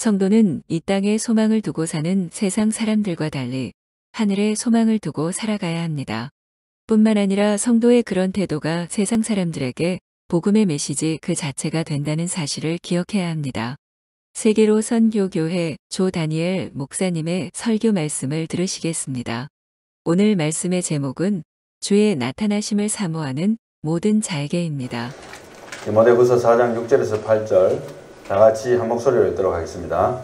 성도는 이 땅에 소망을 두고 사는 세상 사람들과 달리 하늘에 소망을 두고 살아가야 합니다. 뿐만 아니라 성도의 그런 태도가 세상 사람들에게 복음의 메시지 그 자체가 된다는 사실을 기억해야 합니다. 세계로 선교교회 조 다니엘 목사님의 설교 말씀을 들으시겠습니다. 오늘 말씀의 제목은 주의 나타나심을 사모하는 모든 자에게입니다. 디모데후서 4장 6절에서 8절 다 같이 한 목소리로 읽도록 하겠습니다.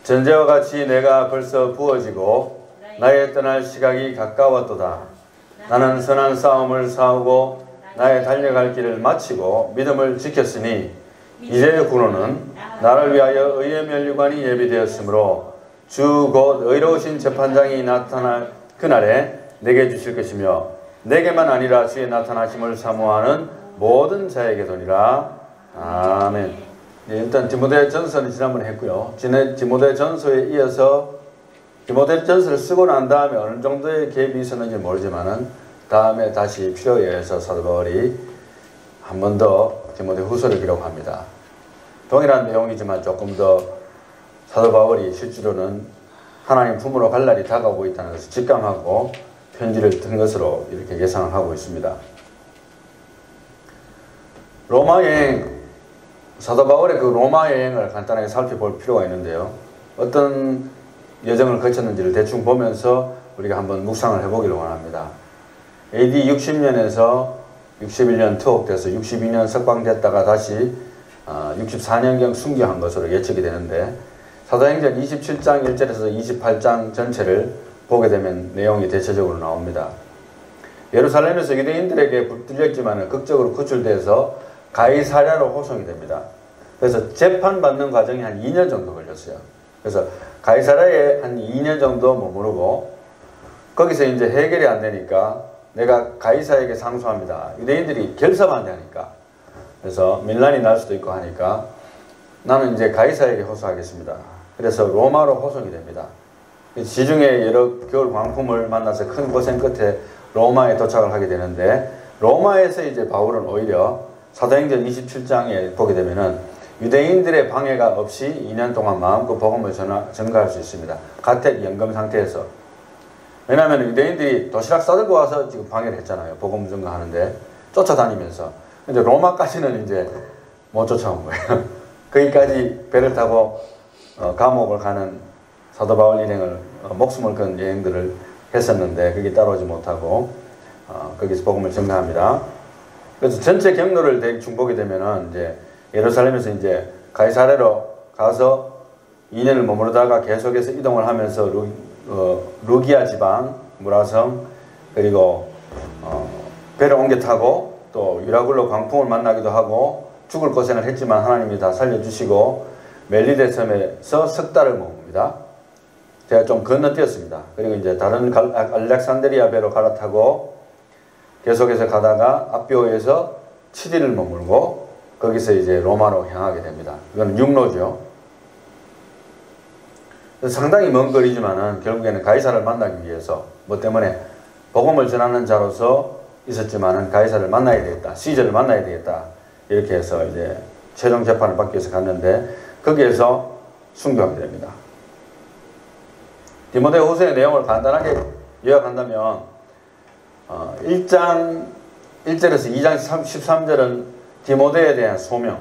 전제와 같이 내가 벌써 부어지고 나의 떠날 시각이 가까웠도다. 나는 선한 싸움을 싸우고 나의 달려갈 길을 마치고 믿음을 지켰으니 이제 군원은 나를 위하여 의의 면류관이 예비되었으므로 주 곧 의로우신 재판장이 나타날 그날에 내게 주실 것이며 내게만 아니라 주의 나타나심을 사모하는 모든 자에게도니라. 아멘. 일단 디모데전서는 지난번에 했고요. 디모데전서에 이어서 디모데전서를 쓰고 난 다음에 어느 정도의 갭이 있었는지 모르지만은 다음에 다시 필요에 의해서 사도 바울이 한 번 더 디모데후서를 기록합니다. 동일한 내용이지만 조금 더 사도 바울이 실제로는 하나님 품으로 갈 날이 다가오고 있다는 것을 직감하고 편지를 쓴 것으로 이렇게 예상을 하고 있습니다. 로마 여행, 사도 바울의 그 로마 여행을 간단하게 살펴볼 필요가 있는데요. 어떤 여정을 거쳤는지를 대충 보면서 우리가 한번 묵상을 해보기를 원합니다. AD 60년에서 61년 투옥돼서 62년 석방됐다가 다시 64년경 순교한 것으로 예측이 되는데 사도행전 27장 1절에서 28장 전체를 보게 되면 내용이 대체적으로 나옵니다. 예루살렘에서 유대인들에게 붙들렸지만 극적으로 구출돼서 가이사랴로 호송이 됩니다. 그래서 재판받는 과정이 한 2년 정도 걸렸어요. 그래서 가이사랴에 한 2년 정도 머무르고 거기서 이제 해결이 안 되니까 내가 가이사에게 상소합니다. 유대인들이 결사반대하니까. 그래서 밀란이 날 수도 있고 하니까 나는 이제 가이사에게 호소하겠습니다. 그래서 로마로 호송이 됩니다. 지중해 여러 겨울 광풍을 만나서 큰 고생 끝에 로마에 도착을 하게 되는데 로마에서 이제 바울은 오히려 사도행전 27장에 보게 되면은 유대인들의 방해가 없이 2년 동안 마음껏 복음을 전가할 수 있습니다. 가택 연금 상태에서. 왜냐하면 유대인들이 도시락 싸들고 와서 지금 방해를 했잖아요. 복음 전가하는데 쫓아다니면서. 근데 로마까지는 이제 못 쫓아온 거예요. 거기까지 배를 타고 감옥을 가는 사도 바울 일행을 목숨을 건 여행들을 했었는데 거기 따라오지 못하고 거기서 복음을 전가합니다. 그래서 전체 경로를 대충 보게 되면은 이제 예루살렘에서 이제 가이사랴로 가서 2년을 머무르다가 계속해서 이동을 하면서 루기아 지방, 무라성, 그리고 배를 옮겨 타고 또 유라굴로 광풍을 만나기도 하고 죽을 고생을 했지만 하나님이 다 살려주시고 멜리데 섬에서 석 달을 머뭅니다. 제가 좀 건너뛰었습니다. 그리고 이제 다른 알렉산드리아 배로 갈아타고 계속해서 가다가 앞비오에서 7일을 머물고 거기서 이제 로마로 향하게 됩니다. 이건 육로죠. 상당히 먼 거리지만은 결국에는 가이사를 만나기 위해서 뭐 때문에 복음을 전하는 자로서 있었지만은 가이사를 만나야 되겠다. 시저를 만나야 되겠다. 이렇게 해서 이제 최종 재판을 받기 위해서 갔는데 거기에서 순교하게 됩니다. 디모데후서의 내용을 간단하게 요약한다면 1장 1절에서 2장 13절은 디모데에 대한 소명,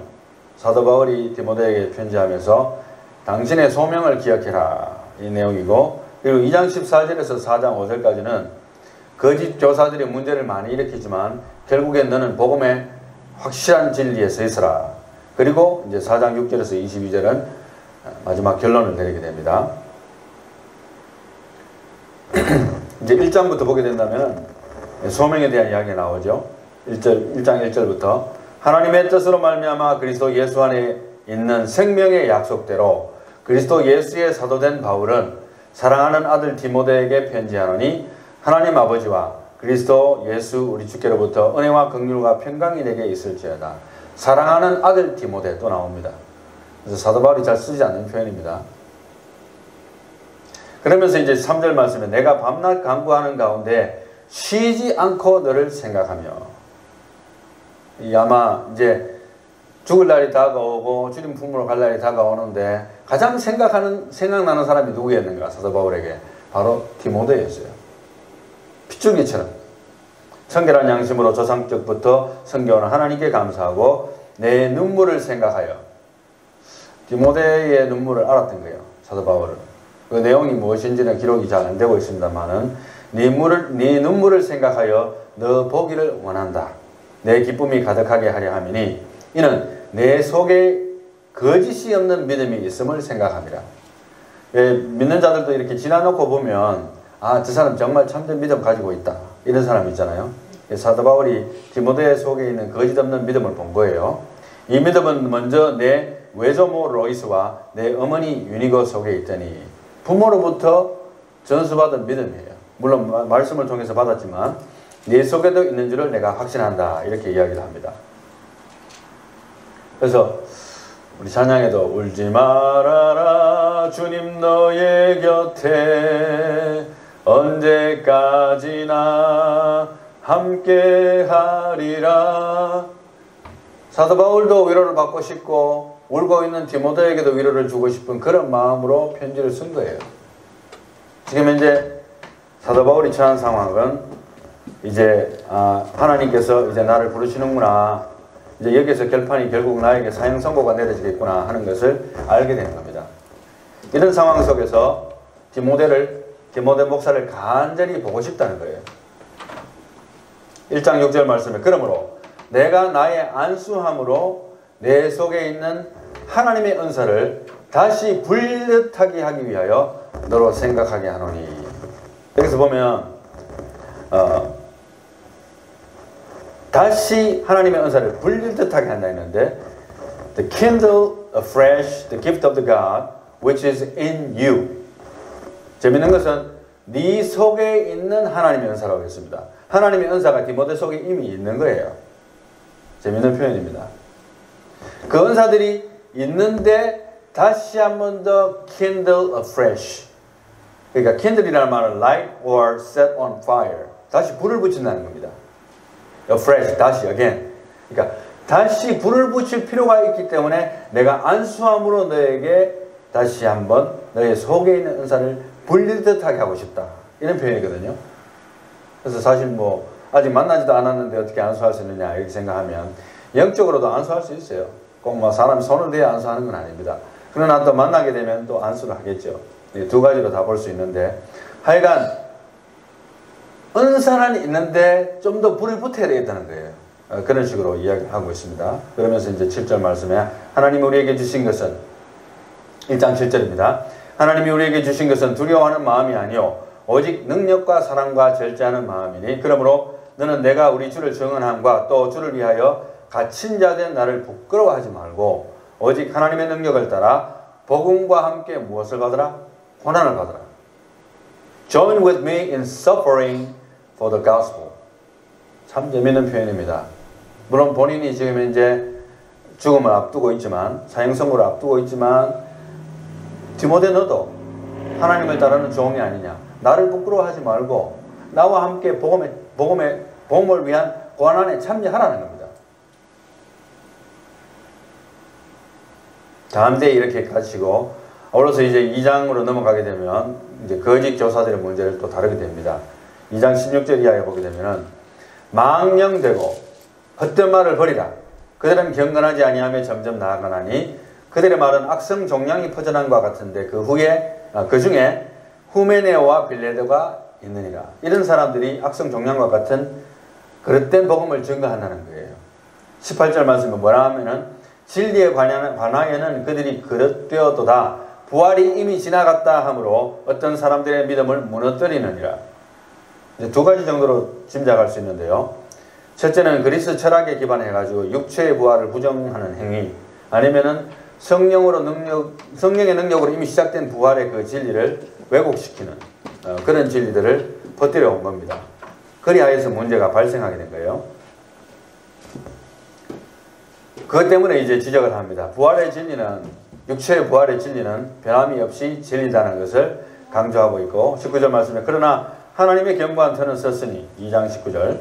사도 바울이 디모데에게 편지하면서 당신의 소명을 기억해라 이 내용이고, 그리고 2장 14절에서 4장 5절까지는 거짓 교사들이 문제를 많이 일으키지만 결국엔 너는 복음의 확실한 진리에 서 있어라. 그리고 이제 4장 6절에서 22절은 마지막 결론을 내리게 됩니다. 이제 1장부터 보게 된다면 소명에 대한 이야기가 나오죠. 1장 1절부터 하나님의 뜻으로 말미암아 그리스도 예수 안에 있는 생명의 약속대로 그리스도 예수의 사도된 바울은 사랑하는 아들 디모데에게 편지하노니 하나님 아버지와 그리스도 예수 우리 주께로부터 은혜와 긍휼과 평강이 내게 있을지어다. 사랑하는 아들 디모데 또 나옵니다. 그래서 사도 바울이 잘 쓰지 않는 표현입니다. 그러면서 이제 3절 말씀에 내가 밤낮 간구하는 가운데 쉬지 않고 너를 생각하며, 이 아마 이제 죽을 날이 다가오고 주님 품으로 갈 날이 다가오는데 가장 생각나는 사람이 누구였는가? 사도 바울에게 바로 디모데였어요. 핏줄기처럼 청결한 양심으로 조상적부터 섬겨오는 하나님께 감사하고 내 눈물을 생각하여. 디모데의 눈물을 알았던 거예요. 사도 바울은. 그 내용이 무엇인지는 기록이 잘 안 되고 있습니다만은 네 눈물을 생각하여 너 보기를 원한다. 내 기쁨이 가득하게 하려 함이니 이는 내 속에 거짓이 없는 믿음이 있음을 생각합니다. 믿는 자들도 이렇게 지나놓고 보면 아, 저 사람 정말 참된 믿음 가지고 있다. 이런 사람 있잖아요. 사도 바울이 디모데 속에 있는 거짓 없는 믿음을 본 거예요. 이 믿음은 먼저 내 외조모 로이스와 내 어머니 유니거 속에 있더니 부모로부터 전수받은 믿음이에요. 물론 말씀을 통해서 받았지만 내 속에도 있는 줄을 내가 확신한다. 이렇게 이야기를 합니다. 그래서 우리 찬양에도 울지 말아라 주님 너의 곁에 언제까지나 함께하리라. 사도 바울도 위로를 받고 싶고 울고 있는 디모데에게도 위로를 주고 싶은 그런 마음으로 편지를 쓴 거예요. 지금 현재 사도 바울이 처한 상황은 이제 하나님께서 이제 나를 부르시는구나. 이제 여기서 결판이 결국 나에게 사형 선고가 내려지겠구나 하는 것을 알게 된 겁니다. 이런 상황 속에서 디모데 목사를 간절히 보고 싶다는 거예요. 1장 6절 말씀에 그러므로 내가 나의 안수함으로 내 속에 있는 하나님의 은사를 다시 불릇하게 하기 위하여 너로 생각하게 하노니. 여기서 보면 다시 하나님의 은사를 불릿하게 한다 했는데 The kindle afresh the gift of the God which is in you. 재밌는 것은 네 속에 있는 하나님의 은사라고 했습니다. 하나님의 은사가 디모데 속에 이미 있는 거예요. 재밌는 표현입니다. 그 은사들이 있는데 다시 한 번 더 kindle afresh. 그러니까 kindle이라는 말은 light or set on fire. 다시 불을 붙인다는 겁니다. afresh, 다시 again. 그러니까 다시 불을 붙일 필요가 있기 때문에 내가 안수함으로 너에게 다시 한번 너의 속에 있는 은사를 불리듯하게 하고 싶다. 이런 표현이거든요. 그래서 사실 뭐 아직 만나지도 않았는데 어떻게 안수할 수 있느냐 이렇게 생각하면 영적으로도 안수할 수 있어요. 꼭 뭐 사람이 손을 대야 안수하는 건 아닙니다. 그러나 또 만나게 되면 또 안수를 하겠죠. 두 가지로 다 볼 수 있는데 하여간 은사는 있는데 좀 더 불을 붙여야 되겠다는 거예요. 그런 식으로 이야기하고 있습니다. 그러면서 이제 7절 말씀에 하나님이 우리에게 주신 것은 1장 7절입니다. 하나님이 우리에게 주신 것은 두려워하는 마음이 아니요 오직 능력과 사랑과 절제하는 마음이니 그러므로 너는 내가 우리 주를 증언함과 또 주를 위하여 갇힌 자 된 나를 부끄러워하지 말고 오직 하나님의 능력을 따라 복음과 함께 무엇을 받으라? 고난을 받으라. Join with me in suffering for the gospel. 참 재미있는 표현입니다. 물론 본인이 지금 이제 죽음을 앞두고 있지만 사형 선고를 앞두고 있지만 디모데 너도 하나님을 따르는 종이 아니냐. 나를 부끄러워하지 말고 나와 함께 복음을 위한 고난에 참여하라는 겁니다. 다음대에 이렇게 가지고 어려서 이제 2장으로 넘어가게 되면 이제 거짓 교사들의 문제를 또 다루게 됩니다. 2장 16절 이하에 보게 되면은 망령되고 헛된 말을 버리라. 그들은 경건하지 아니하며 점점 나아가나니 그들의 말은 악성 종양이 퍼져난 것 같은데 그 중에 후메네오와 빌레도가 있느니라. 이런 사람들이 악성 종양과 같은 그릇된 복음을 증거한다는 거예요. 18절 말씀에 뭐라 하면은 진리에 관하여는 그들이 그릇되었도다. 부활이 이미 지나갔다 하므로 어떤 사람들의 믿음을 무너뜨리느니라. 이제 두 가지 정도로 짐작할 수 있는데요. 첫째는 그리스 철학에 기반해가지고 육체의 부활을 부정하는 행위, 아니면은 성령의 능력으로 이미 시작된 부활의 그 진리를 왜곡시키는 그런 진리들을 퍼뜨려 온 겁니다. 그리하여서 문제가 발생하게 된 거예요. 그것 때문에 이제 지적을 합니다. 부활의 진리는, 육체의 부활의 진리는 변함이 없이 진리다는 것을 강조하고 있고, 19절 말씀에 그러나 하나님의 견고한 터는 섰으니 2장 19절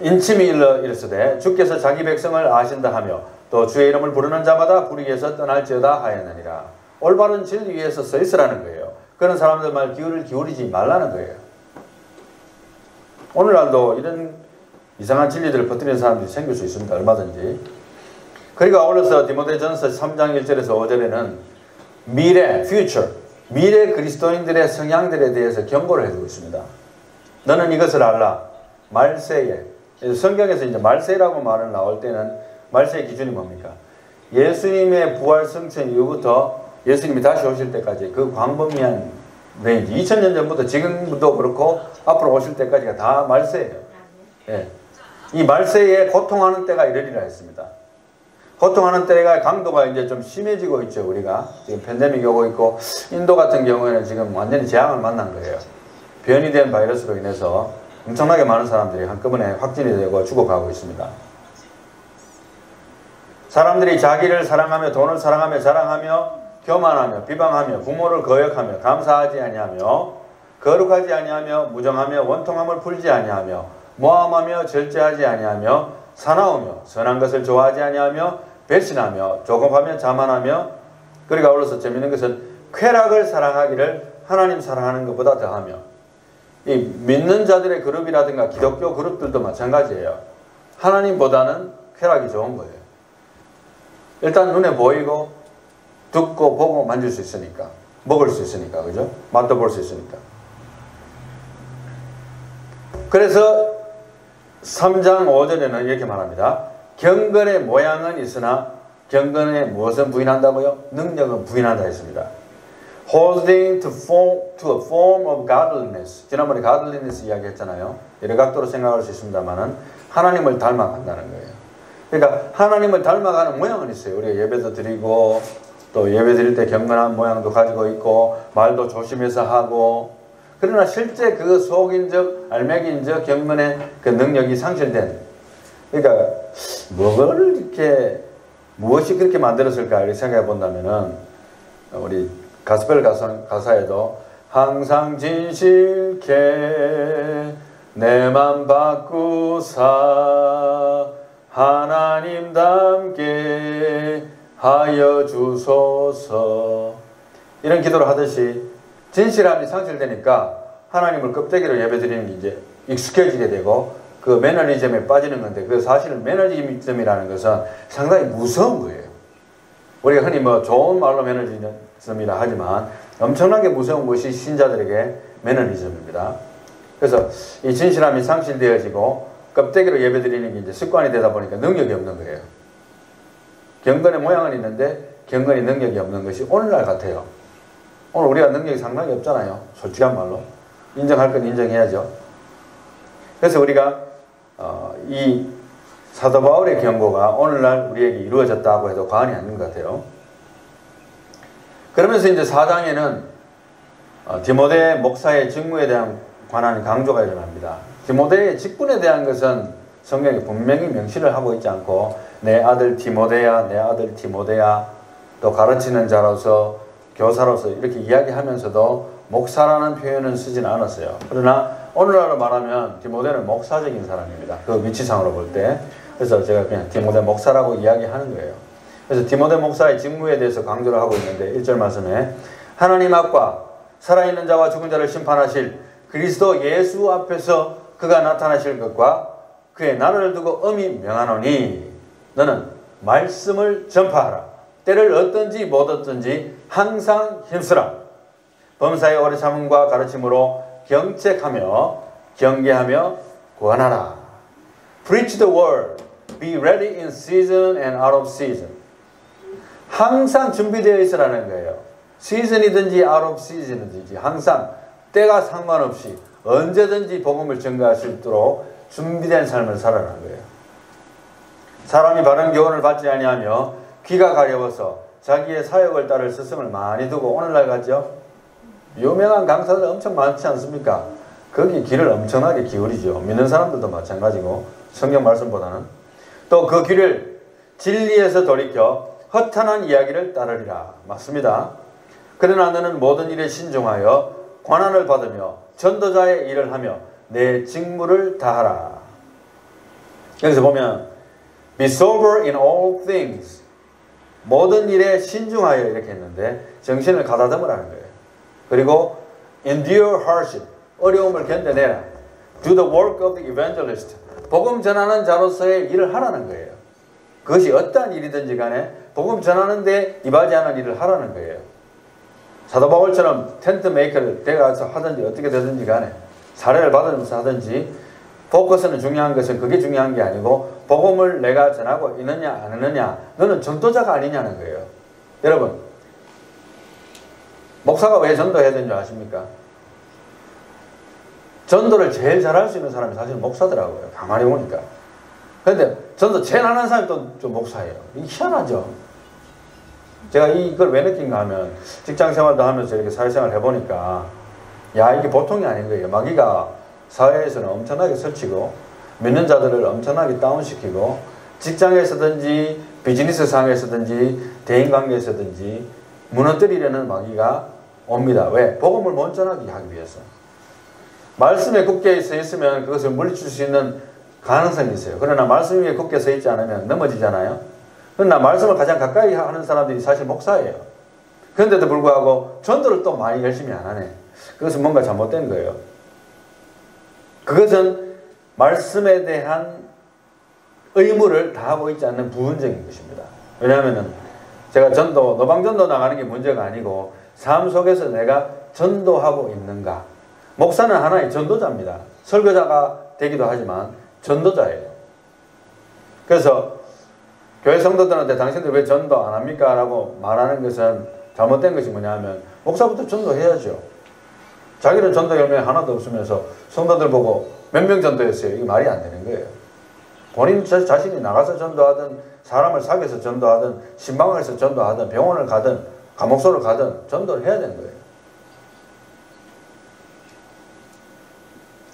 인침이 일러 이르시되 주께서 자기 백성을 아신다 하며 또 주의 이름을 부르는 자마다 불의에서 떠날지어다 하였느니라. 올바른 진리 위에서 서 있으라는 거예요. 그런 사람들 말 귀를 기울이지 말라는 거예요. 오늘날도 이런 이상한 진리들을 퍼뜨리는 사람들이 생길 수 있습니다. 얼마든지. 그리고 아울러서 디모데전서 3장 1절에서 5절에는 미래, future, 미래 그리스도인들의 성향들에 대해서 경고를 해주고 있습니다. 너는 이것을 알라. 말세에. 성경에서 이제 말세라고 말을 나올 때는 말세의 기준이 뭡니까? 예수님의 부활 승천 이후부터 예수님이 다시 오실 때까지 그 광범위한 레인지, 2000년 전부터 지금도 그렇고 앞으로 오실 때까지가 다 말세예요. 예. 이 말세에 고통하는 때가 이르리라 했습니다. 고통하는 때가 강도가 이제 좀 심해지고 있죠. 우리가 지금 팬데믹이 오고 있고, 인도 같은 경우에는 지금 완전히 재앙을 만난 거예요. 변이된 바이러스로 인해서 엄청나게 많은 사람들이 한꺼번에 확진이 되고 죽어가고 있습니다. 사람들이 자기를 사랑하며 돈을 사랑하며 자랑하며 교만하며 비방하며 부모를 거역하며 감사하지 아니하며 거룩하지 아니하며 무정하며 원통함을 풀지 아니하며 모함하며 절제하지 아니하며 사나우며 선한 것을 좋아하지 아니하며 배신하며 조급하며 자만하며, 그리고 아울러서 재밌는 것은 쾌락을 사랑하기를 하나님 사랑하는 것보다 더하며, 이 믿는 자들의 그룹이라든가 기독교 그룹들도 마찬가지예요. 하나님보다는 쾌락이 좋은 거예요. 일단 눈에 보이고 듣고 보고 만질 수 있으니까, 먹을 수 있으니까, 그죠? 맛도 볼 수 있으니까. 그래서 3장 5절에는 이렇게 말합니다. 경건의 모양은 있으나 경건의 무엇은 부인한다고요? 능력은 부인한다 했습니다. Holding to a form of godliness. 지난번에 godliness 이야기했잖아요. 여러 각도로 생각할 수 있습니다만은 하나님을 닮아간다는 거예요. 그러니까 하나님을 닮아가는 모양은 있어요. 우리가 예배도 드리고 또 예배 드릴 때 경건한 모양도 가지고 있고 말도 조심해서 하고, 그러나 실제 그 속인적 알맹이인적 경건의 그 능력이 상실된, 그러니까 뭐를 이렇게 무엇이 그렇게 만들었을까 이렇게 생각해 본다면은 우리 가스펠 가사에도 항상 진실케 내 맘 바꾸사 하나님 닮게 하여 주소서, 이런 기도를 하듯이 진실함이 상실되니까 하나님을 껍데기로 예배드리는 게 이제 익숙해지게 되고 그 매너리즘에 빠지는 건데, 그 사실은 매너리즘이라는 것은 상당히 무서운 거예요. 우리가 흔히 뭐 좋은 말로 매너리즘이라 하지만 엄청나게 무서운 것이 신자들에게 매너리즘입니다. 그래서 이 진실함이 상실되어지고 껍데기로 예배드리는 게 이제 습관이 되다 보니까 능력이 없는 거예요. 경건의 모양은 있는데 경건의 능력이 없는 것이 오늘날 같아요. 오늘 우리가 능력이 상당히 없잖아요. 솔직한 말로. 인정할 건 인정해야죠. 그래서 우리가 이 사도 바울의 경고가 오늘날 우리에게 이루어졌다고 해도 과언이 아닌 것 같아요. 그러면서 이제 4장에는 디모데 목사의 직무에 대한 관한 강조가 일어납니다. 디모데의 직분에 대한 것은 성경이 분명히 명시를 하고 있지 않고 내 아들 디모데야, 내 아들 디모데야, 또 가르치는 자로서 교사로서 이렇게 이야기하면서도 목사라는 표현은 쓰지는 않았어요. 그러나 오늘날로 말하면 디모데는 목사적인 사람입니다. 그 위치상으로 볼 때. 그래서 제가 그냥 디모데 목사라고 이야기하는 거예요. 그래서 디모데 목사의 직무에 대해서 강조를 하고 있는데 1절 말씀에 하나님 앞과 살아있는 자와 죽은 자를 심판하실 그리스도 예수 앞에서 그가 나타나실 것과 그의 나라를 두고 엄히 명하노니 너는 말씀을 전파하라. 때를 얻든지 못 얻든지 항상 힘쓰라. 범사의 오래 참음과 가르침으로 경책하며 경계하며 구원하라. Preach the word. Be ready in season and out of season. 항상 준비되어 있으라는 거예요. 시즌이든지 out of season이든지 항상 때가 상관없이 언제든지 복음을 전가할 수 있도록 준비된 삶을 살아라는 거예요. 사람이 바른 교훈을 받지 아니하며 귀가 가려워서 자기의 사역을 따를 스승을 많이 두고, 오늘날 같죠? 유명한 강사들 엄청 많지 않습니까? 거기 귀를 엄청나게 기울이죠. 믿는 사람들도 마찬가지고 성경 말씀보다는. 또 그 귀를 진리에서 돌이켜 허탄한 이야기를 따르리라. 맞습니다. 그러나 너는 모든 일에 신중하여 고난을 받으며 전도자의 일을 하며 내 직무를 다하라. 여기서 보면 Be sober in all things. 모든 일에 신중하여 이렇게 했는데 정신을 가다듬으라는 거예요. 그리고 endure hardship. 어려움을 견뎌내라. Do the work of the evangelist. 복음 전하는 자로서의 일을 하라는 거예요. 그것이 어떠한 일이든지 간에 복음 전하는 데 이바지하는 일을 하라는 거예요. 사도 바울처럼 텐트 메이커를 돼가서 하든지 어떻게 되든지 간에 사례를 받으면서 하든지 포커스는 중요한 것은 그게 중요한 게 아니고 복음을 내가 전하고 있느냐 안 있느냐 너는 전도자가 아니냐는 거예요. 여러분 목사가 왜 전도해야 되는 줄 아십니까? 전도를 제일 잘할 수 있는 사람이 사실 목사더라고요. 가만히 보니까. 그런데 전도 제일 안 하는 사람이 또 좀 목사예요. 이게 희한하죠. 제가 이걸 왜 느낀가 하면 직장 생활도 하면서 이렇게 사회생활 해보니까 야 이게 보통이 아닌 거예요. 마귀가 사회에서는 엄청나게 설치고 믿는 자들을 엄청나게 다운시키고 직장에서든지 비즈니스 상에서든지 대인관계에서든지 무너뜨리려는 마귀가 옵니다. 왜? 복음을 못 전하게 하기 위해서. 말씀에 굳게 서 있으면 그것을 물리칠 수 있는 가능성이 있어요. 그러나 말씀 위에 굳게 서 있지 않으면 넘어지잖아요. 그러나 말씀을 가장 가까이 하는 사람들이 사실 목사예요. 그런데도 불구하고 전도를 또 많이 열심히 안 하네. 그것은 뭔가 잘못된 거예요. 그것은 말씀에 대한 의무를 다하고 있지 않는 부분적인 것입니다. 왜냐하면 제가 전도, 노방전도 나가는 게 문제가 아니고 삶 속에서 내가 전도하고 있는가. 목사는 하나의 전도자입니다. 설교자가 되기도 하지만 전도자예요. 그래서 교회 성도들한테 당신들 왜 전도 안 합니까? 라고 말하는 것은 잘못된 것이 뭐냐 하면 목사부터 전도해야죠. 자기는 전도 열매 하나도 없으면서 성도들 보고 몇 명 전도했어요. 이게 말이 안 되는 거예요. 본인 자신이 나가서 전도하든 사람을 사귀어서 전도하든 신방에서 전도하든 병원을 가든 감옥소를 가든 전도를 해야 되는 거예요.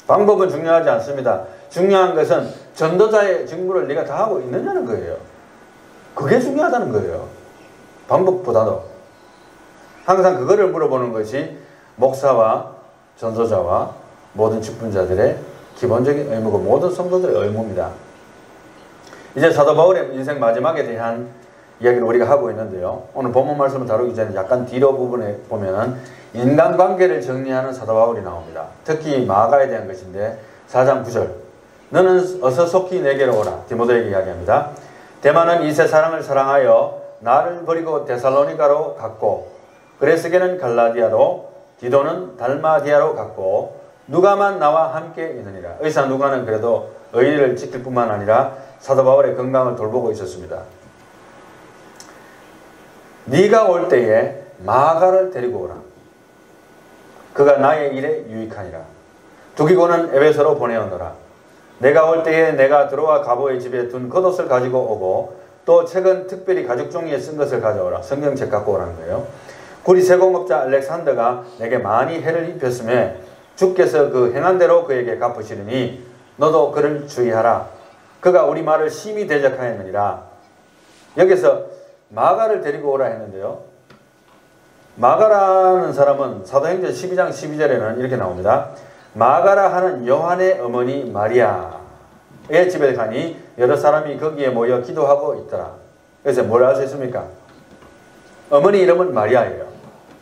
방법은 중요하지 않습니다. 중요한 것은 전도자의 직무를 네가 다 하고 있느냐는 거예요. 그게 중요하다는 거예요. 방법보다도. 항상 그거를 물어보는 것이 목사와 전도자와 모든 직분자들의 기본적인 의무고 모든 성도들의 의무입니다. 이제 사도 바울의 인생 마지막에 대한 이야기를 우리가 하고 있는데요. 오늘 본문 말씀을 다루기 전에 약간 뒤로 부분에 보면 인간관계를 정리하는 사도 바울이 나옵니다. 특히 마가에 대한 것인데 4장 9절 너는 어서 속히 내게로 오라. 디모데에게 이야기합니다. 대만은 이세 사랑을 사랑하여 나를 버리고 데살로니가로 갔고 그레스게는 갈라디아로 디도는 달마디아로 갔고 누가만 나와 함께 있느니라. 의사 누가는 그래도 의리를 지킬 뿐만 아니라 사도 바울의 건강을 돌보고 있었습니다. 네가 올 때에 마가를 데리고 오라. 그가 나의 일에 유익하니라. 두기고는 에베소로 보내었노라. 내가 올 때에 내가 들어와 가보의 집에 둔 겉옷을 가지고 오고 또 책은 특별히 가죽 종이에 쓴 것을 가져오라. 성경책 갖고 오라는 거예요. 구리 세공업자 알렉산더가 내게 많이 해를 입혔음에 주께서 그 행한 대로 그에게 갚으시리니 너도 그를 주의하라. 그가 우리 말을 심히 대적하였느니라. 여기서 마가를 데리고 오라 했는데요. 마가라는 사람은 사도행전 12장 12절에는 이렇게 나옵니다. 마가라 하는 요한의 어머니 마리아의 집에 가니 여러 사람이 거기에 모여 기도하고 있더라. 그래서 뭘 알 수 있습니까? 어머니 이름은 마리아예요.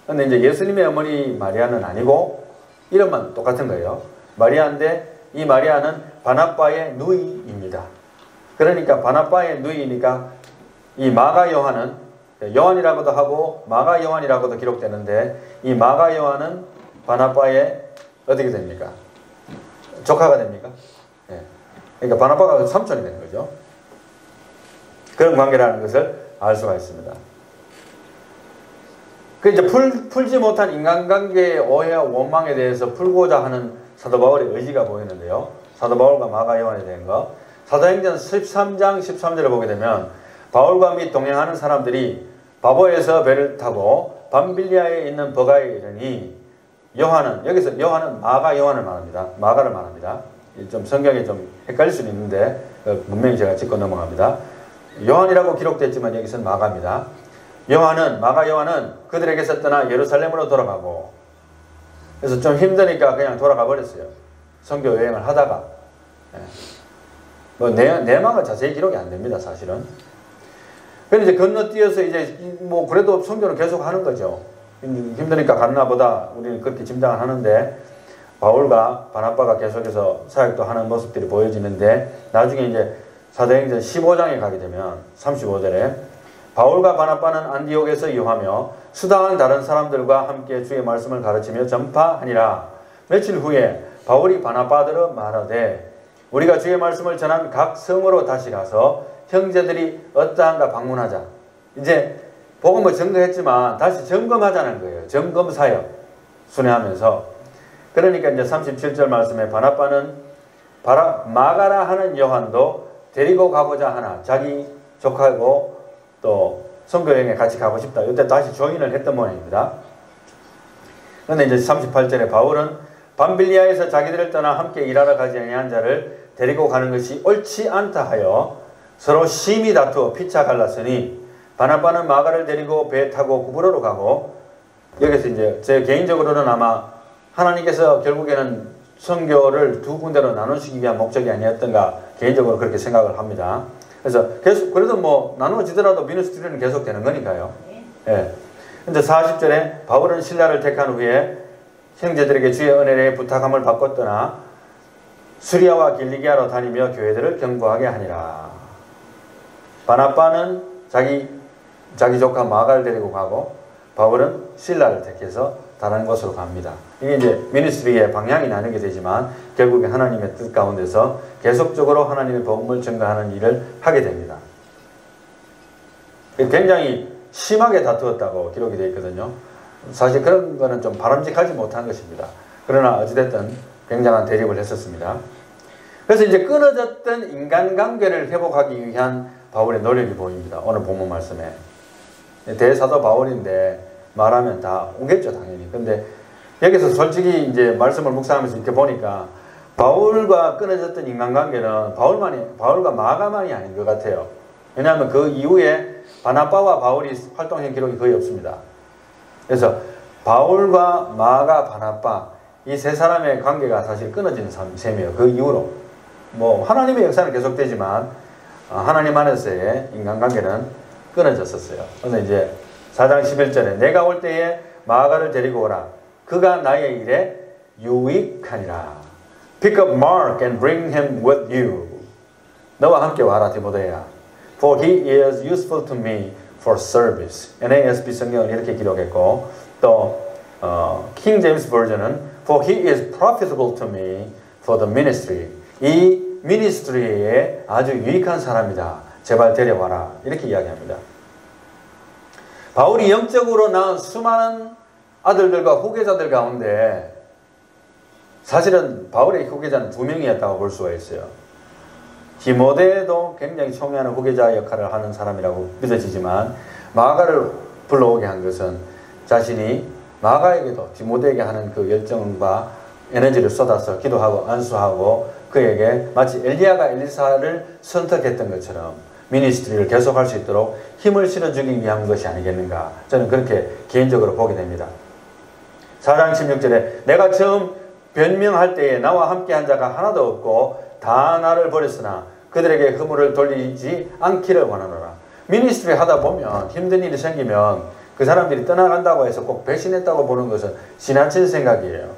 근데 이제 예수님의 어머니 마리아는 아니고 이름만 똑같은 거예요. 마리아인데 이 마리아는 바나바의 누이입니다. 그러니까 바나바의 누이니까 이 마가 요한은 요한이라고도 하고 마가 요한이라고도 기록되는데 이 마가 요한은 바나바의 어떻게 됩니까? 조카가 됩니까? 네. 그러니까 바나바가 삼촌이 되는 거죠. 그런 관계라는 것을 알 수가 있습니다. 그 이제 풀지 못한 인간관계의 오해와 원망에 대해서 풀고자 하는 사도 바울의 의지가 보이는데요. 사도 바울과 마가 요한에 대한 거. 사도행전 13장 13절을 보게 되면 바울과 및 동행하는 사람들이 바보에서 배를 타고 밤빌리아에 있는 버가에 이르니 요한은 여기서 요한은 마가 요한을 말합니다. 마가를 말합니다. 좀 성경에 좀 헷갈릴 수는 있는데 분명히 제가 짚고 넘어갑니다. 요한이라고 기록됐지만 여기서는 마가입니다. 마가 요한은 그들에게서 떠나 예루살렘으로 돌아가고 그래서 좀 힘드니까 그냥 돌아가 버렸어요. 선교 여행을 하다가 뭐 내막은 자세히 기록이 안 됩니다, 사실은. 그런데 이제 건너뛰어서 이제 뭐 그래도 선교는 계속 하는 거죠. 힘드니까 갔나 보다 우리는 그렇게 짐작을 하는데, 바울과 바나바가 계속해서 사역도 하는 모습들이 보여지는데, 나중에 이제 사도행전 15장에 가게 되면 35절에 바울과 바나바는 안디옥에서 유하며 수다한 다른 사람들과 함께 주의 말씀을 가르치며 전파하니라. 며칠 후에 바울이 바나바들어 말하되 우리가 주의 말씀을 전한 각 성으로 다시 가서 형제들이 어떠한가 방문하자. 이제 복음을 증거했지만 다시 점검하자는 거예요. 점검 사역 순회하면서. 그러니까 이제 37절 말씀에 바나바는 마가라 하는 요한도 데리고 가고자 하나 자기 조카고 또 선교여행에 같이 가고 싶다. 이때 다시 조인을 했던 모양입니다. 그런데 이제 38절에 바울은 밤빌리아에서 자기들을 떠나 함께 일하러 가지 아니한 자를 데리고 가는 것이 옳지 않다 하여 서로 심히 다투어 피차 갈랐으니 바나바는 마가를 데리고 배 타고 구브로로 가고, 여기서 이제 제 개인적으로는 아마 하나님께서 결국에는 선교를 두 군데로 나누시기 위한 목적이 아니었던가 개인적으로 그렇게 생각을 합니다. 그래서 계속 그래도 뭐 나누어지더라도 미니스트리는 계속 되는 거니까요. 예. 근데 40절에 바울은 신라를 택한 후에 형제들에게 주의 은혜에 부탁함을 받고 떠나 수리아와 길리기아로 다니며 교회들을 경고하게 하니라. 바나바는 자기 조카 마가를 데리고 가고, 바울은 신라를 택해서 다른 곳으로 갑니다. 이게 이제 미니스트리의 방향이 나누게 되지만 결국에 하나님의 뜻 가운데서 계속적으로 하나님의 복음을 증거하는 일을 하게 됩니다. 굉장히 심하게 다투었다고 기록이 되어 있거든요. 사실 그런 거는 좀 바람직하지 못한 것입니다. 그러나 어찌됐든 굉장한 대립을 했었습니다. 그래서 이제 끊어졌던 인간관계를 회복하기 위한 바울의 노력이 보입니다. 오늘 본문 말씀에. 대사도 바울인데 말하면 다 오겠죠, 당연히. 근데 여기서 솔직히 이제 말씀을 묵상하면서 이렇게 보니까 바울과 끊어졌던 인간관계는 바울과 마가만이 아닌 것 같아요. 왜냐하면 그 이후에 바나바와 바울이 활동한 기록이 거의 없습니다. 그래서 바울과 마가, 바나바 이 세 사람의 관계가 사실 끊어진 셈이에요. 그 이후로 뭐 하나님의 역사는 계속되지만 하나님 안에서의 인간관계는 끊어졌었어요. 그래서 이제 4장 11절에 내가 올 때에 마가를 데리고 오라. 그가 나의 일에 유익하니라. Pick up Mark and bring him with you. 너와 함께 와라 디모데야. For he is useful to me for service. NASB 성경은 이렇게 기록했고, 또 King James 버전은 For he is profitable to me for the ministry. 이 미니스트리에 아주 유익한 사람이다. 제발 데려와라. 이렇게 이야기합니다. 바울이 영적으로 낳은 수많은 아들들과 후계자들 가운데 사실은 바울의 후계자는 2명이었다고 볼 수가 있어요. 디모데도 굉장히 총애하는 후계자 역할을 하는 사람이라고 믿어지지만, 마가를 불러오게 한 것은 자신이 마가에게도 디모데에게 하는 그 열정과 에너지를 쏟아서 기도하고 안수하고 그에게 마치 엘리야가 엘리사를 선택했던 것처럼 미니스트리를 계속할 수 있도록 힘을 실어주기 위한 것이 아니겠는가, 저는 그렇게 개인적으로 보게 됩니다. 4장 16절에 내가 처음 변명할 때에 나와 함께한 자가 하나도 없고 다 나를 버렸으나 그들에게 허물을 돌리지 않기를 원하노라. 미니스트리 하다 보면 힘든 일이 생기면 그 사람들이 떠나간다고 해서 꼭 배신했다고 보는 것은 지나친 생각이에요.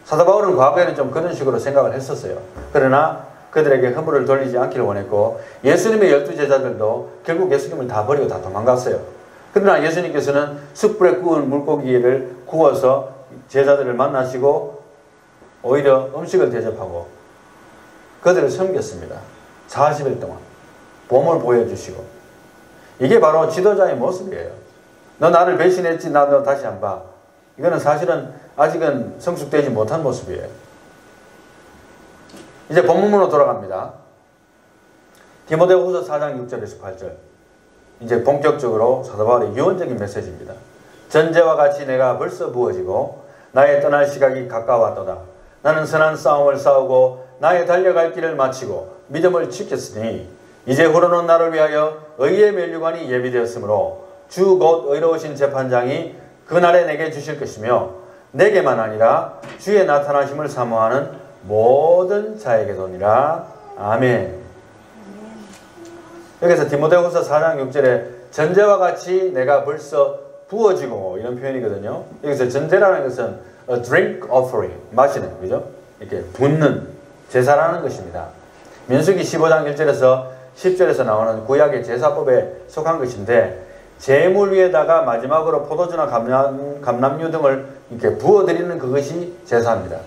사도 바울은 과거에는 좀 그런 식으로 생각을 했었어요. 그러나 그들에게 허물을 돌리지 않기를 원했고, 예수님의 12제자들도 결국 예수님을 다 버리고 다 도망갔어요. 그러나 예수님께서는 숯불에 구운 물고기를 구워서 제자들을 만나시고 오히려 음식을 대접하고 그들을 섬겼습니다. 40일 동안 봄을 보여주시고. 이게 바로 지도자의 모습이에요. 너 나를 배신했지, 나 너 다시 안 봐. 이거는 사실은 아직은 성숙되지 못한 모습이에요. 이제 본문으로 돌아갑니다. 디모데후서 4장 6절에서 8절. 이제 본격적으로 사도 바울의 유언적인 메시지입니다. 전제와 같이 내가 벌써 부어지고 나의 떠날 시각이 가까웠도다. 나는 선한 싸움을 싸우고 나의 달려갈 길을 마치고 믿음을 지켰으니 이제 후로는 나를 위하여 의의 면류관이 예비되었으므로 주 곧 의로우신 재판장이 그날에 내게 주실 것이며 내게만 아니라 주의 나타나심을 사모하는 모든 자에게도니라. 아멘. 여기서 디모데후서 4장 6절에 전제와 같이 내가 벌써 부어지고 이런 표현이거든요. 여기서 전제라는 것은 a drink offering, 마시는, 그죠? 이렇게 붓는 제사라는 것입니다. 민수기 15장 1절에서 10절에서 나오는 구약의 제사법에 속한 것인데, 제물 위에다가 마지막으로 포도주나 감람류 등을 이렇게 부어드리는 그것이 제사입니다.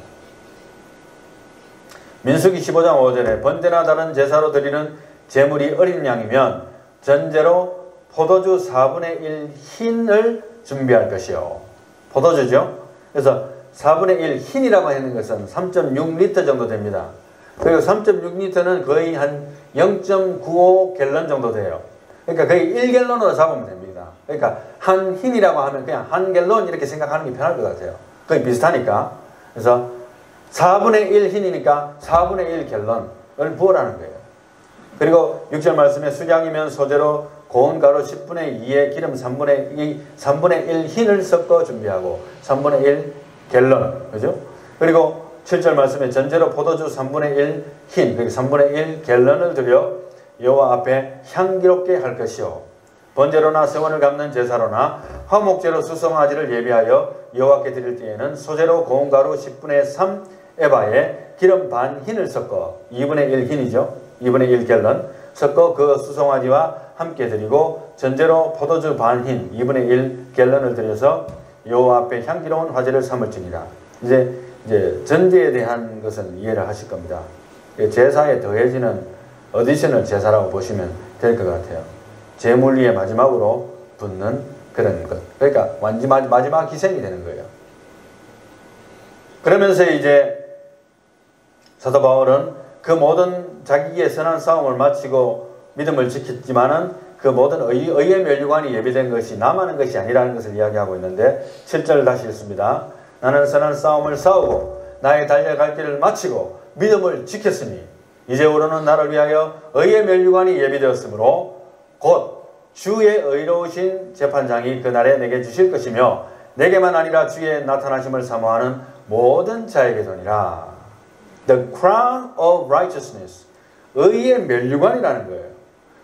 민수기 15장 5절에 번제나 다른 제사로 드리는 제물이 어린 양이면 전제로 포도주 4분의 1 흰을 준비할 것이요. 포도주죠. 그래서 4분의 1 흰이라고 하는 것은 3.6리터 정도 됩니다. 그리고 3.6리터는 거의 한 0.95 갤런 정도 돼요. 그러니까 거의 1갤런으로 잡으면 됩니다. 그러니까 한 흰이라고 하면 그냥 한 갤런 이렇게 생각하는 게 편할 것 같아요. 거의 비슷하니까. 그래서 4분의 1 흰이니까 4분의 1 갤런을 부으라는 거예요. 그리고 6절 말씀에 수량이면 소재로 고운 가루 10분의 2에 기름 3분의 1 흰을 섞어 준비하고 3분의 1 갤런, 그죠? 그리고 7절 말씀에 전제로 포도주 3분의 1 흰, 그리고 3분의 1 갤런을 들여 여호와 앞에 향기롭게 할 것이요. 번제로나 서원을 갚는 제사로나 화목제로 수송아지를 예비하여 여호와께 드릴 때에는 소재로 고운 가루 10분의 3 에바에 기름 반 흰을 섞어 2분의 1 흰이죠. 2분의 1 갤런 섞어 그 수송아지와 함께 드리고 전제로 포도주 반 흰 2분의 1 갤런을 들여서 여호와 앞에 향기로운 화제를 삼을지니라. 이제 전제에 대한 것은 이해를 하실 겁니다. 제사에 더해지는 어디셔널 제사라고 보시면 될 것 같아요. 제물 위에 마지막으로 붓는 그런 것. 그러니까 마지막 희생이 되는 거예요. 그러면서 이제 사도 바울은 그 모든 자기의 선한 싸움을 마치고 믿음을 지켰지만은 그 모든 의의 면류관이 예비된 것이 남아는 것이 아니라는 것을 이야기하고 있는데 7절 다시 읽습니다. 나는 선한 싸움을 싸우고 나의 달려갈 길을 마치고 믿음을 지켰으니 이제부로는 나를 위하여 의의 면류관이 예비되었으므로 곧 주의 의로우신 재판장이 그날에 내게 주실 것이며 내게만 아니라 주의 나타나심을 사모하는 모든 자에게도니라. The crown of righteousness, 의의 면류관이라는 거예요.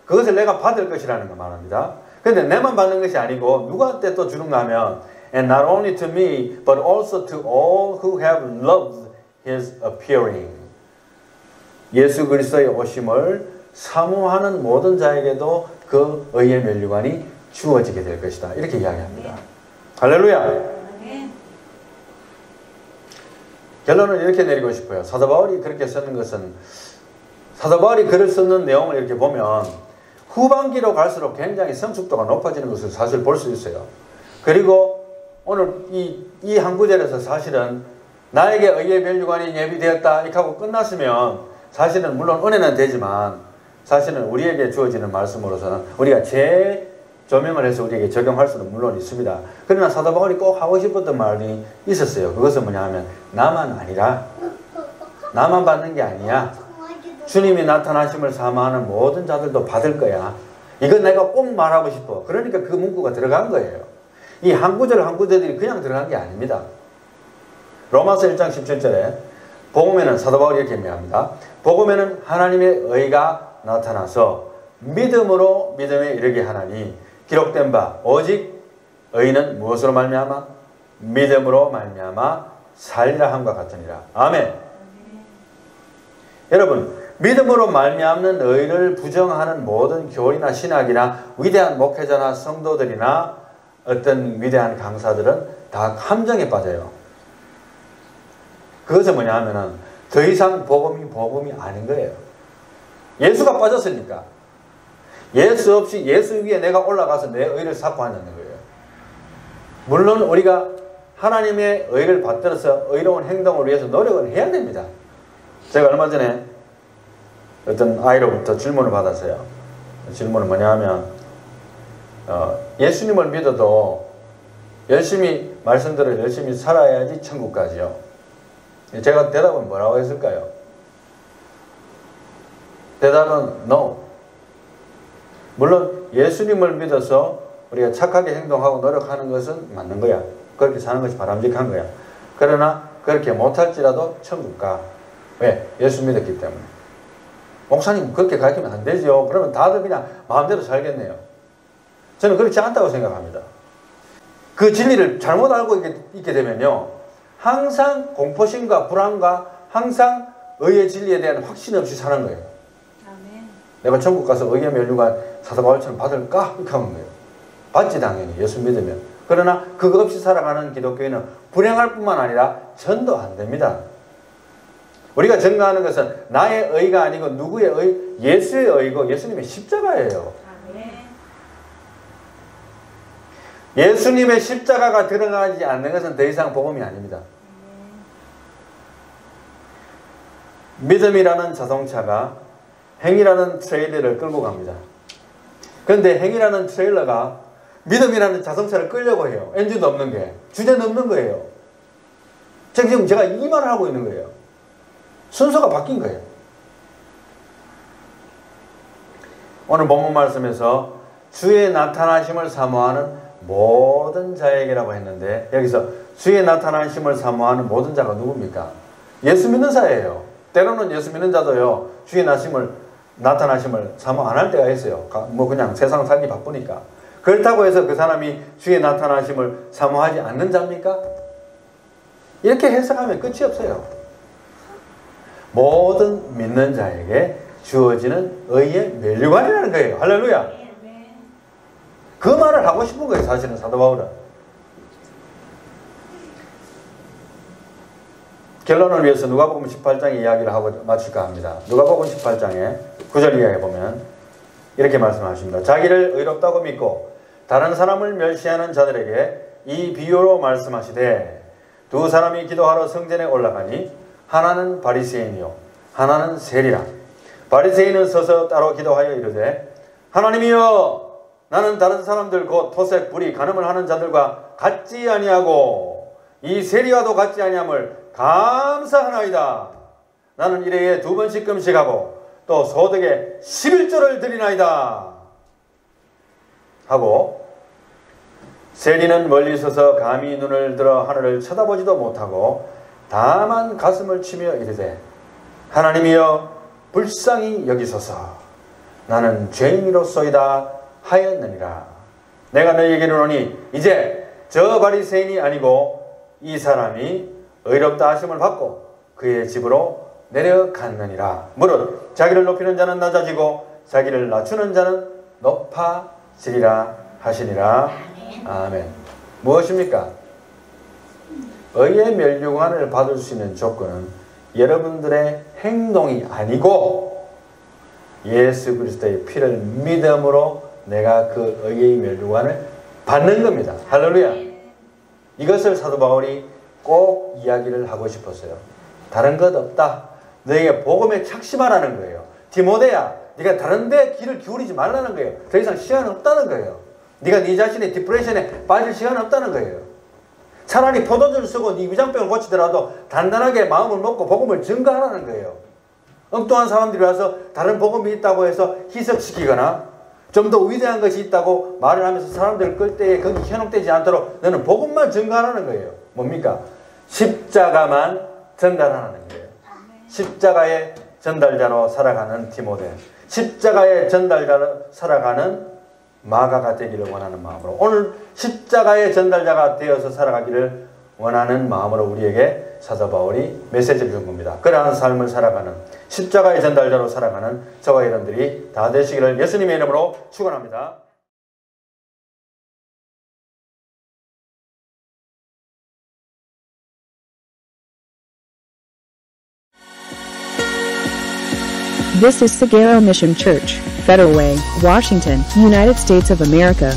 그것을 내가 받을 것이라는 걸 말합니다. 그런데 내만 받는 것이 아니고 누구한테 또 주는가 하면 And not only to me but also to all who have loved his appearing. 예수 그리스도의 오심을 사모하는 모든 자에게도 그 의의 면류관이 주어지게 될 것이다. 이렇게 이야기합니다. 할렐루야. 결론을 이렇게 내리고 싶어요. 사도 바울이 그렇게 쓰는 것은, 사도 바울이 글을 쓰는 내용을 이렇게 보면 후반기로 갈수록 굉장히 성숙도가 높아지는 것을 사실 볼 수 있어요. 그리고 오늘 이 한 구절에서 사실은 나에게 의의 면류관이 예비되었다 이렇게 하고 끝났으면 사실은 물론 은혜는 되지만 사실은 우리에게 주어지는 말씀으로서는 우리가 재조명을 해서 우리에게 적용할 수는 물론 있습니다. 그러나 사도 바울이 꼭 하고 싶었던 말이 있었어요. 그것은 뭐냐 하면 나만 아니라, 나만 받는 게 아니야. 주님이 나타나심을 사모하는 모든 자들도 받을 거야. 이건 내가 꼭 말하고 싶어. 그러니까 그 문구가 들어간 거예요. 이 한 구절 한 구절들이 그냥 들어간 게 아닙니다. 로마서 1장 17절에 복음에는 사도 바울이 이렇게 얘기합니다. 복음에는 하나님의 의가 나타나서 믿음으로 믿음에 이르게 하나니 기록된 바 오직 의인은 무엇으로 말미암아? 믿음으로 말미암아 살리라 함과 같으니라. 아멘. 여러분, 믿음으로 말미암는 의를 부정하는 모든 교리나 신학이나 위대한 목회자나 성도들이나 어떤 위대한 강사들은 다 함정에 빠져요. 그것은 뭐냐 하면은 더 이상 복음이 아닌 거예요. 예수가 빠졌으니까. 예수 없이 예수 위에 내가 올라가서 내 의를 쌓고 앉는 거예요. 물론 우리가 하나님의 의를 받들어서 의로운 행동을 위해서 노력을 해야 됩니다. 제가 얼마 전에 어떤 아이로부터 질문을 받았어요. 질문은 뭐냐 하면 예수님을 믿어도 열심히 말씀대로 열심히 살아야지 천국 가지요. 제가 대답은 뭐라고 했을까요? 대답은 no. 물론 예수님을 믿어서 우리가 착하게 행동하고 노력하는 것은 맞는 거야. 그렇게 사는 것이 바람직한 거야. 그러나 그렇게 못할지라도 천국 가. 왜? 예수 믿었기 때문에. 목사님 그렇게 가르치면 안 되죠. 그러면 다들 그냥 마음대로 살겠네요. 저는 그렇지 않다고 생각합니다. 그 진리를 잘못 알고 있게 되면요, 항상 공포심과 불안과 항상 의의 진리에 대한 확신 없이 사는 거예요. 아멘. 내가 천국 가서 의의 면류관 사도 바울처럼 받을까? 이렇게 하는 거예요. 받지 당연히 예수 믿으면. 그러나 그거 없이 살아가는 기독교인은 불행할 뿐만 아니라 전도 안 됩니다. 우리가 증거하는 것은 나의 의가 아니고 누구의 의? 예수의 의고 예수님의 십자가예요. 아멘. 예수님의 십자가가 드러나지 않는 것은 더 이상 복음이 아닙니다. 믿음이라는 자동차가 행이라는 트레일러를 끌고 갑니다. 그런데 행이라는 트레일러가 믿음이라는 자동차를 끌려고 해요. 엔진도 없는 게. 주제는 없는 거예요. 지금 제가 이 말을 하고 있는 거예요. 순서가 바뀐 거예요. 오늘 본문 말씀에서 주의 나타나심을 사모하는 모든 자에게라고 했는데, 여기서 주의 나타나심을 사모하는 모든 자가 누굽니까? 예수 믿는 자예요. 때로는 예수 믿는 자도요, 주의 나타나심을 사모 안 할 때가 있어요. 뭐 그냥 세상 살기 바쁘니까. 그렇다고 해서 그 사람이 주의 나타나심을 사모하지 않는 자입니까? 이렇게 해석하면 끝이 없어요. 모든 믿는 자에게 주어지는 의의 면류관이라는 거예요. 할렐루야. 그 말을 하고 싶은 거예요. 사실은 사도 바울은. 결론을 위해서 누가복음 18장의 이야기를 하고 마칠까 합니다. 누가복음 18장에 9절 이하에 보면 이렇게 말씀하십니다. 자기를 의롭다고 믿고 다른 사람을 멸시하는 자들에게 이 비유로 말씀하시되, 두 사람이 기도하러 성전에 올라가니 하나는 바리새인이요 하나는 세리라. 바리새인은 서서 따로 기도하여 이르되, 하나님이여, 나는 다른 사람들 곧 토색, 불의, 간음을 하는 자들과 같지 아니하고 이 세리와도 같지 아니함을 감사하나이다. 나는 일회에 2번씩 금식하고 또 소득에 11조를 드리나이다 하고, 세리는 멀리 서서 감히 눈을 들어 하늘을 쳐다보지도 못하고 다만 가슴을 치며 이르되, 하나님이여, 불쌍히 여기소서. 나는 죄인이로소이다 하였느니라. 내가 너희에게 이르노니 이제 저 바리새인이 아니고 이 사람이 의롭다 하심을 받고 그의 집으로 내려갔느니라. 무릇 자기를 높이는 자는 낮아지고 자기를 낮추는 자는 높아지리라 하시니라. 아멘. 무엇입니까? 의의 면류관을 받을 수 있는 조건은 여러분들의 행동이 아니고 예수 그리스도의 피를 믿음으로 내가 그 의의 면류관을 받는 겁니다. 할렐루야. 이것을 사도 바울이 꼭 이야기를 하고 싶었어요. 다른 것 없다. 너에게 복음에 착심하라는 거예요. 디모데야, 네가 다른 데 귀를 기울이지 말라는 거예요. 더 이상 시간 없다는 거예요. 네가 네 자신의 디프레션에 빠질 시간 없다는 거예요. 차라리 포도주를 쓰고 네 위장병을 고치더라도 단단하게 마음을 먹고 복음을 증거하라는 거예요. 엉뚱한 사람들이 와서 다른 복음이 있다고 해서 희석시키거나 좀 더 위대한 것이 있다고 말을 하면서 사람들을 끌 때에 거기 현혹되지 않도록 너는 복음만 증거하라는 거예요. 뭡니까? 십자가만 전달하라는 거예요. 십자가의 전달자로 살아가는 디모데, 십자가의 전달자로 살아가는 마가가 되기를 원하는 마음으로, 오늘 십자가의 전달자가 되어서 살아가기를 원하는 마음으로 우리에게 사도 바울이 메시지를 준 겁니다. 그러한 삶을 살아가는, 십자가의 전달자로 살아가는 저와 여러분들이 다 되시기를 예수님의 이름으로 축원합니다. This is Sagaro Mission Church, Federal Way, Washington, United States of America.